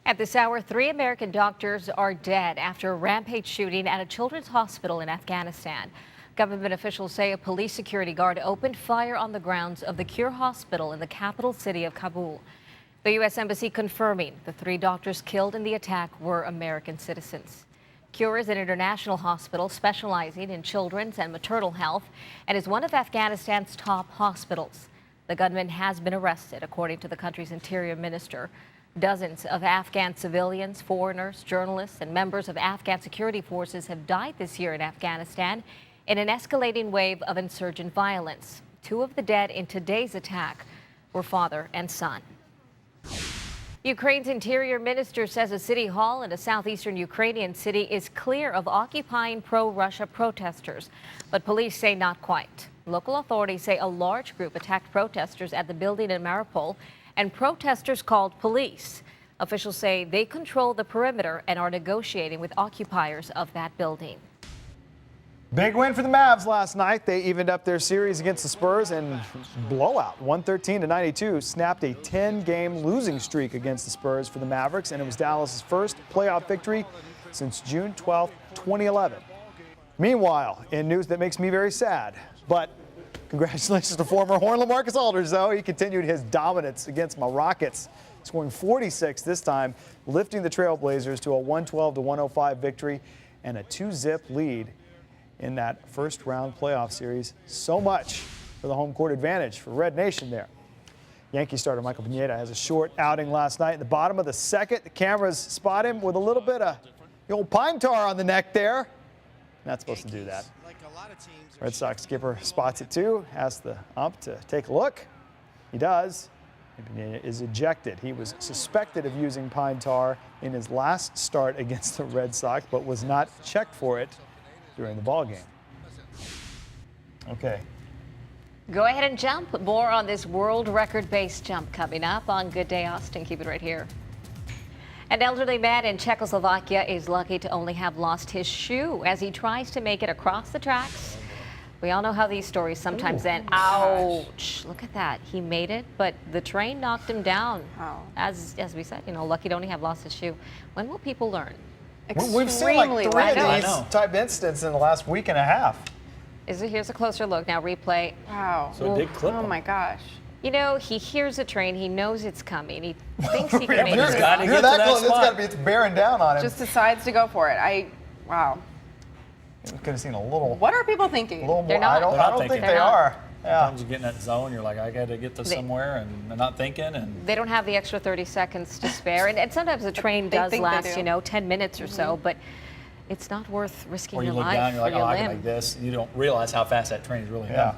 At this hour, 3 American doctors are dead after a rampage shooting at a children's hospital in Afghanistan. Government officials say a police security guard opened fire on the grounds of the Cure Hospital in the capital city of Kabul. The U.S. Embassy confirming the 3 doctors killed in the attack were American citizens. Cure is an international hospital specializing in children's and maternal health and is one of Afghanistan's top hospitals. The gunman has been arrested, according to the country's interior minister. Dozens of Afghan civilians, foreigners, journalists, and members of Afghan security forces have died this year in Afghanistan in an escalating wave of insurgent violence. 2 of the dead in today's attack were father and son. Ukraine's interior minister says a city hall in a southeastern Ukrainian city is clear of occupying pro-Russia protesters, but police say not quite. Local authorities say a large group attacked protesters at the building in Mariupol, and protesters called police. Officials say they control the perimeter and are negotiating with occupiers of that building. Big win for the Mavs last night. They evened up their series against the Spurs and blowout 113-92 snapped a 10-game losing streak against the Spurs for the Mavericks, and it was Dallas's first playoff victory since June 12, 2011. Meanwhile, in news that makes me very sad, but congratulations to former Horn LaMarcus Aldridge, though. He continued his dominance against my Rockets, scoring 46 this time, lifting the Trailblazers to a 112-105 victory and a 2-zip lead in that first round playoff series. So much for the home court advantage for Red Nation there. Yankee starter Michael Pineda has a short outing last night. In the bottom of the second, the cameras spot him with a little bit of the old pine tar on the neck there. Not supposed to do that. Red Sox skipper spots it too, asks the ump to take a look. He does. Pineda is ejected. He was suspected of using pine tar in his last start against the Red Sox, but was not checked for it during the ball game. Okay. Go ahead and jump. More on this world record base jump coming up on Good Day Austin. Keep it right here. An elderly man in Czechoslovakia is lucky to only have lost his shoe as he tries to make it across the tracks. We all know how these stories sometimes end. Ouch. Look at that. He made it, but the train knocked him down. Oh. As we said, lucky to only have lost his shoe. When will people learn? We've seen like 3 of these type incidents in the last week and a half. Here's a closer look now. Replay. Wow. So it did clip him. Oh my gosh. He hears a train. He knows it's coming. He thinks he can make You're it. that close. It's got to be bearing down on him. Just decides to go for it. Wow. You could have seen a little. What are people thinking? A little more. They're not. I don't think they are. Yeah. Sometimes you get in that zone, you're like, I got to get to somewhere, and they're not thinking. And they don't have the extra 30 seconds to spare. And sometimes the train does last, 10 minutes or so, but it's not worth risking or you your look life down, you're like, or your oh, I limb. can make this. You don't realize how fast that train is really going. Yeah.